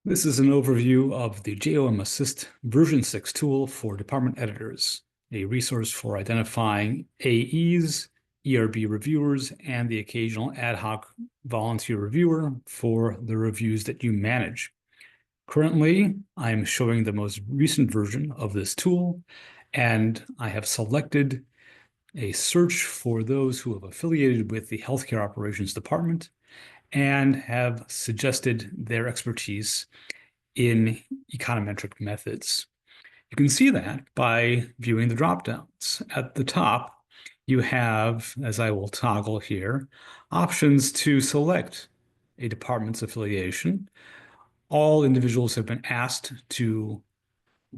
This is an overview of the JOM Assist version 6 tool for department editors, a resource for identifying AEs, ERB reviewers, and the occasional ad hoc volunteer reviewer for the reviews that you manage. Currently, I'm showing the most recent version of this tool, and I have selected a search for those who have affiliated with the Healthcare Operations Department and have suggested their expertise in econometric methods. You can see that by viewing the dropdowns. At the top, you have, as I will toggle here, options to select a department's affiliation. All individuals have been asked to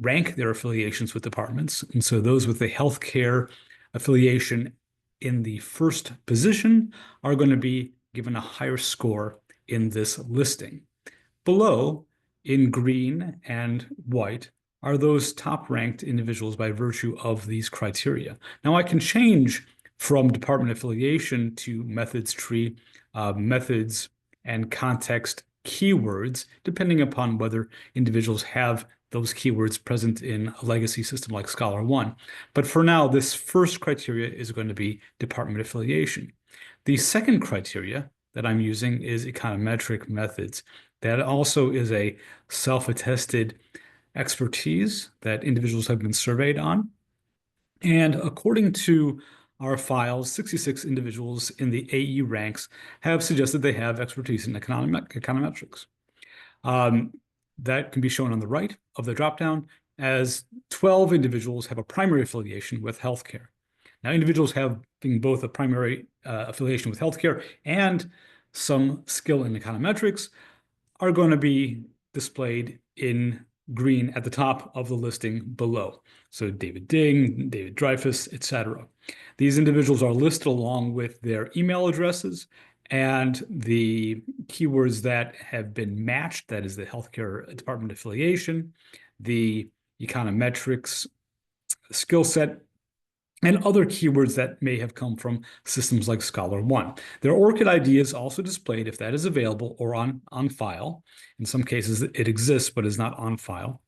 rank their affiliations with departments. And so those with a healthcare affiliation in the first position are going to be given a higher score in this listing. Below, in green and white, are those top-ranked individuals by virtue of these criteria. Now, I can change from department affiliation to methods tree, methods, and context keywords, depending upon whether individuals have those keywords present in a legacy system like Scholar One. But for now, this first criteria is going to be department affiliation. The second criteria that I'm using is econometric methods. That also is a self-attested expertise that individuals have been surveyed on. And according to our files, 66 individuals in the AE ranks have suggested they have expertise in econometrics. That can be shown on the right of the dropdown as 12 individuals have a primary affiliation with healthcare. Now, individuals having both a primary affiliation with healthcare and some skill in econometrics are going to be displayed in green at the top of the listing below. So David Ding, David Dreyfus, etc. These individuals are listed along with their email addresses and the keywords that have been matched, that is the healthcare department affiliation, the econometrics skill set, and other keywords that may have come from systems like Scholar One. Their ORCID ID is also displayed if that is available or on file. In some cases, it exists but is not on file.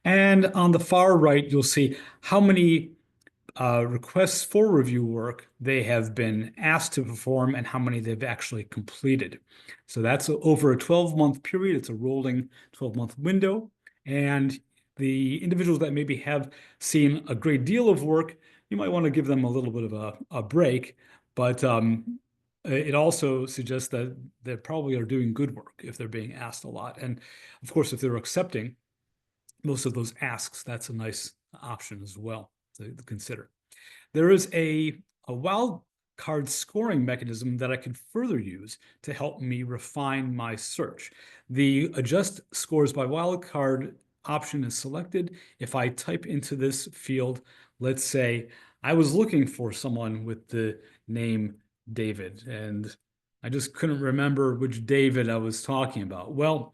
And on the far right, you'll see how many requests for review work they have been asked to perform and how many they've actually completed. So that's over a 12-month period. It's a rolling 12-month window. And the individuals that maybe have seen a great deal of work, you might want to give them a little bit of a break, but it also suggests that they probably are doing good work if they're being asked a lot. And of course, if they're accepting most of those asks, that's a nice option as well to consider. There is a wild card scoring mechanism that I can further use to help me refine my search. The adjust scores by wildcard option is selected. If I type into this field, let's say I was looking for someone with the name David, and I just couldn't remember which David I was talking about. Well,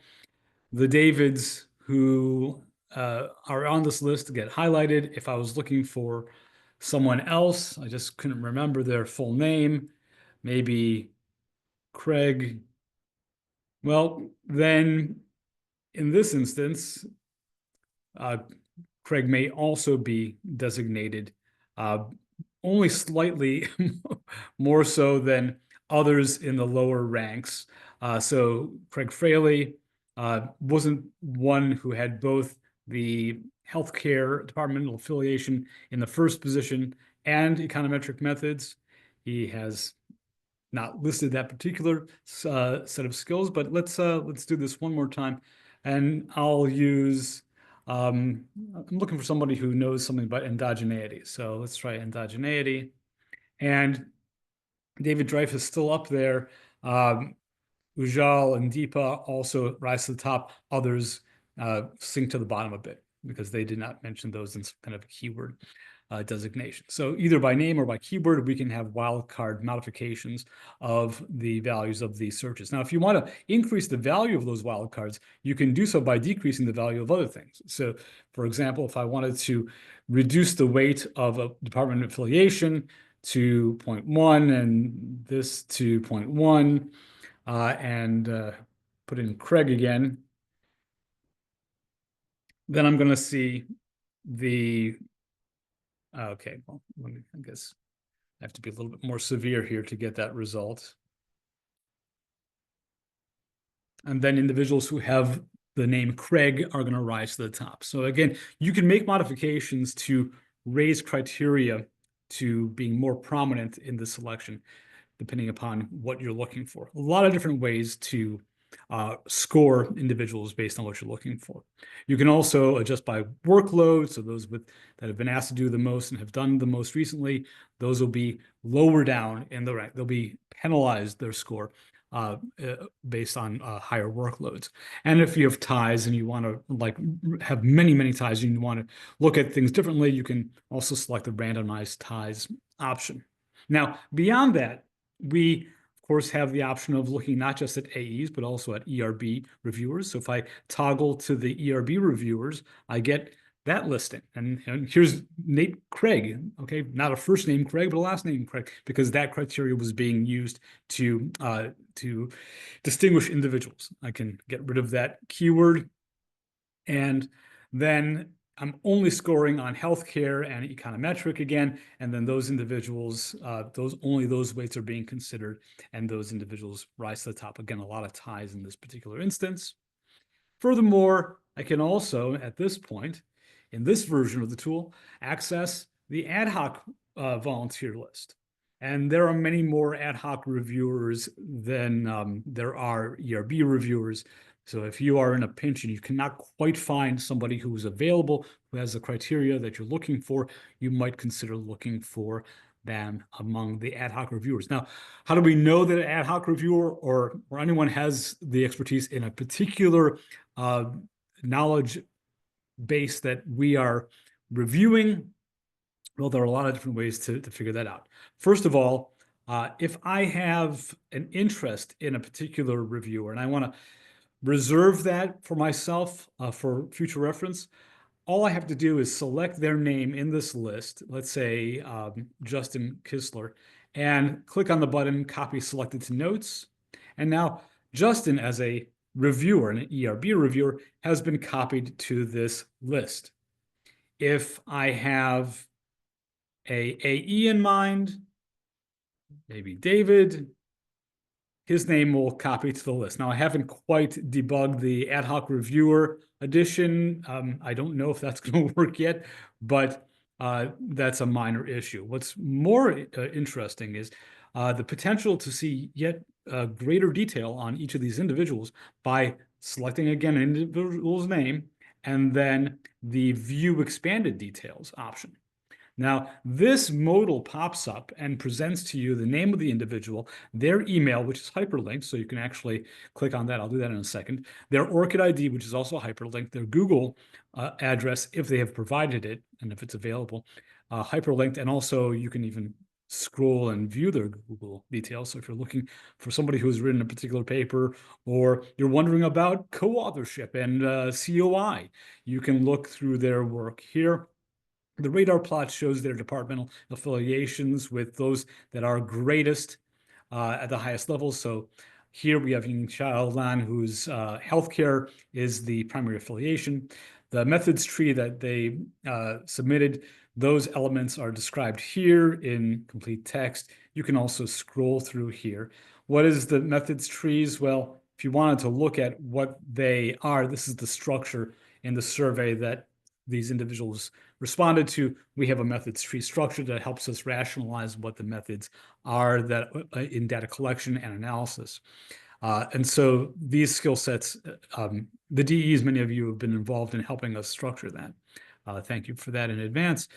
the Davids who are on this list get highlighted. If I was looking for someone else, I just couldn't remember their full name, maybe Craig. Well, then in this instance, Craig may also be designated only slightly more so than others in the lower ranks. So Craig Fraley wasn't one who had both the healthcare departmental affiliation in the first position and econometric methods. He has not listed that particular set of skills, but let's do this one more time, and I'll use. I'm looking for somebody who knows something about endogeneity. So let's try endogeneity. And David Dreyfus is still up there. Ujjal and Deepa also rise to the top. Others sink to the bottom a bit because they did not mention those in some kind of keyword designation. So either by name or by keyword, we can have wildcard modifications of the values of these searches. Now, if you want to increase the value of those wildcards, you can do so by decreasing the value of other things. So for example, if I wanted to reduce the weight of a department affiliation to 0.1 and this to 0.1, and put in Craig again, then I'm going to see the, okay, well, I guess I have to be a little bit more severe here to get that result. And then individuals who have the name Craig are going to rise to the top. So again, you can make modifications to raise criteria to being more prominent in the selection, depending upon what you're looking for. A lot of different ways to score individuals based on what you're looking for. You can also adjust by workload. So those that have been asked to do the most and have done the most recently, those will be lower down in the rank. They'll be penalized their score based on higher workloads. And if you have ties and you want to have many ties and you want to look at things differently, you can also select the randomized ties option. Now, beyond that, we of course have the option of looking not just at AEs, but also at ERB reviewers. So if I toggle to the ERB reviewers, I get that listing. And here's Nate Craig, okay? Not a first name Craig, but a last name Craig, because that criteria was being used to distinguish individuals. I can get rid of that keyword. And then I'm only scoring on healthcare and econometric again, and then those individuals, only those weights are being considered, and those individuals rise to the top. Again, a lot of ties in this particular instance. Furthermore, I can also, at this point, in this version of the tool, access the ad hoc volunteer list. And there are many more ad hoc reviewers than there are ERB reviewers. So if you are in a pinch and you cannot quite find somebody who is available, who has the criteria that you're looking for, you might consider looking for them among the ad hoc reviewers. Now, how do we know that an ad hoc reviewer or anyone has the expertise in a particular knowledge base that we are reviewing? Well, there are a lot of different ways to figure that out. First of all, if I have an interest in a particular reviewer and I want to reserve that for myself for future reference, all I have to do is select their name in this list, let's say Justin Kistler, and click on the button, copy selected to notes. And now Justin, as a reviewer, an ERB reviewer, has been copied to this list. If I have a AE in mind, maybe David, his name will copy to the list. Now, I haven't quite debugged the ad hoc reviewer edition. I don't know if that's going to work yet, but that's a minor issue. What's more interesting is the potential to see yet greater detail on each of these individuals by selecting, again, an individual's name and then the View Expanded Details option. Now, this modal pops up and presents to you the name of the individual, their email, which is hyperlinked, so you can actually click on that. I'll do that in a second. Their ORCID ID, which is also hyperlinked, their Google address, if they have provided it, and if it's available, hyperlinked, and also you can even scroll and view their Google details. So if you're looking for somebody who's written a particular paper, or you're wondering about co-authorship and COI, you can look through their work here. The radar plot shows their departmental affiliations with those that are greatest at the highest levels. So here we have Ying Xiaolan, whose healthcare is the primary affiliation. The methods tree that they submitted, those elements are described here in complete text. You can also scroll through here. What is the methods trees? Well, if you wanted to look at what they are, this is the structure in the survey that these individuals responded to. We have a methods tree structure that helps us rationalize what the methods are that in data collection and analysis. And so these skill sets, the DEs, many of you have been involved in helping us structure that. Thank you for that in advance.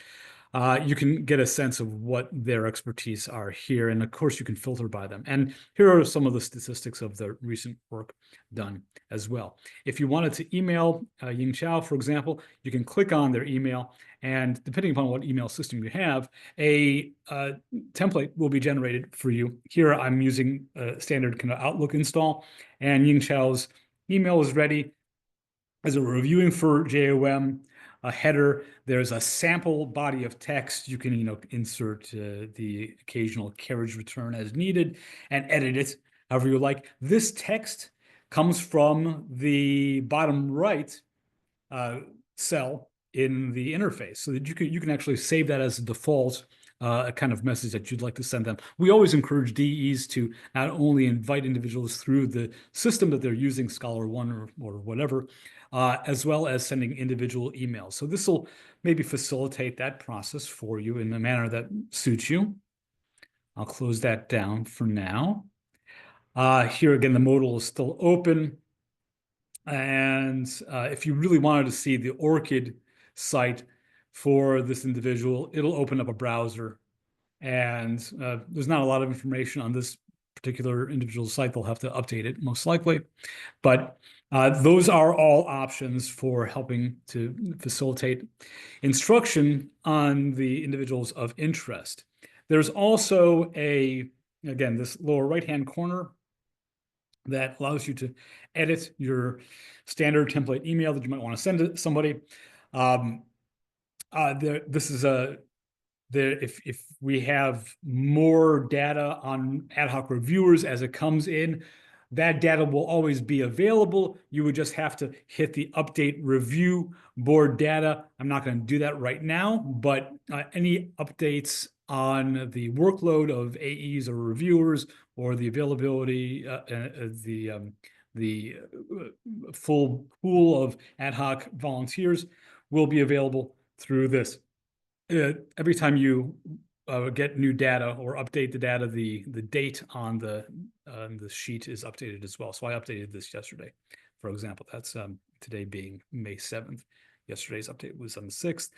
You can get a sense of what their expertise are here. And of course, you can filter by them. And here are some of the statistics of the recent work done as well. If you wanted to email Ying Xiao, for example, you can click on their email. And depending upon what email system you have, a template will be generated for you. Here, I'm using a standard kind of Outlook install. And Ying Xiao's email is ready. As we're reviewing for JOM, a header, there's a sample body of text. You can, insert the occasional carriage return as needed and edit it however you like. This text comes from the bottom right cell in the interface so that you can actually save that as a default kind of message that you'd like to send them. We always encourage DEs to not only invite individuals through the system that they're using, Scholar One or whatever, as well as sending individual emails. So this will maybe facilitate that process for you in a manner that suits you. I'll close that down for now. Here again, the modal is still open. And if you really wanted to see the ORCID site for this individual, it'll open up a browser. And there's not a lot of information on this particular individual site. They'll have to update it most likely. But those are all options for helping to facilitate instruction on the individuals of interest. There's also again, this lower right-hand corner that allows you to edit your standard template email that you might want to send to somebody. If we have more data on ad hoc reviewers as it comes in, that data will always be available. You would just have to hit the update review board data. I'm not going to do that right now, but any updates on the workload of AEs or reviewers or the availability, the full pool of ad hoc volunteers will be available through this. Every time you get new data or update the data, the date on the sheet is updated as well. So I updated this yesterday, for example. That's today being May 7th. Yesterday's update was on the 6th.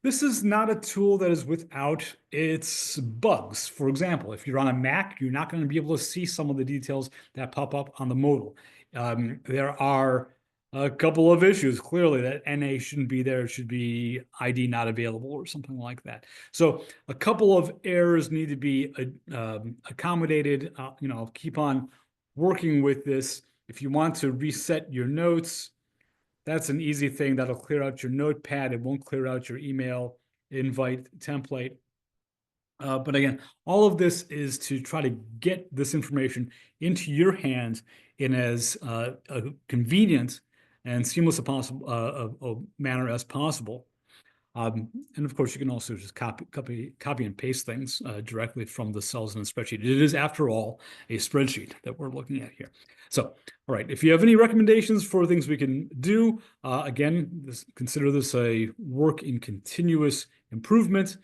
This is not a tool that is without its bugs. For example, if you're on a Mac, you're not going to be able to see some of the details that pop up on the modal. There are a couple of issues, clearly, that NA shouldn't be there. It should be ID not available or something like that. So a couple of errors need to be accommodated. I'll keep on working with this. If you want to reset your notes, that's an easy thing. That'll clear out your notepad. It won't clear out your email invite template. But again, all of this is to try to get this information into your hands in as convenient and seamless a manner as possible. And of course, you can also just copy and paste things directly from the cells in the spreadsheet. It is, after all, a spreadsheet that we're looking at here. So, all right, if you have any recommendations for things we can do, again, consider this a work in continuous improvement.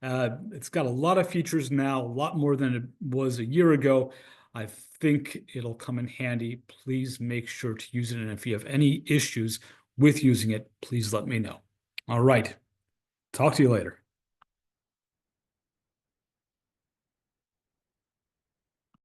It's got a lot of features now, a lot more than it was a year ago. I think it'll come in handy. Please make sure to use it. And if you have any issues with using it, please let me know. All right. Talk to you later.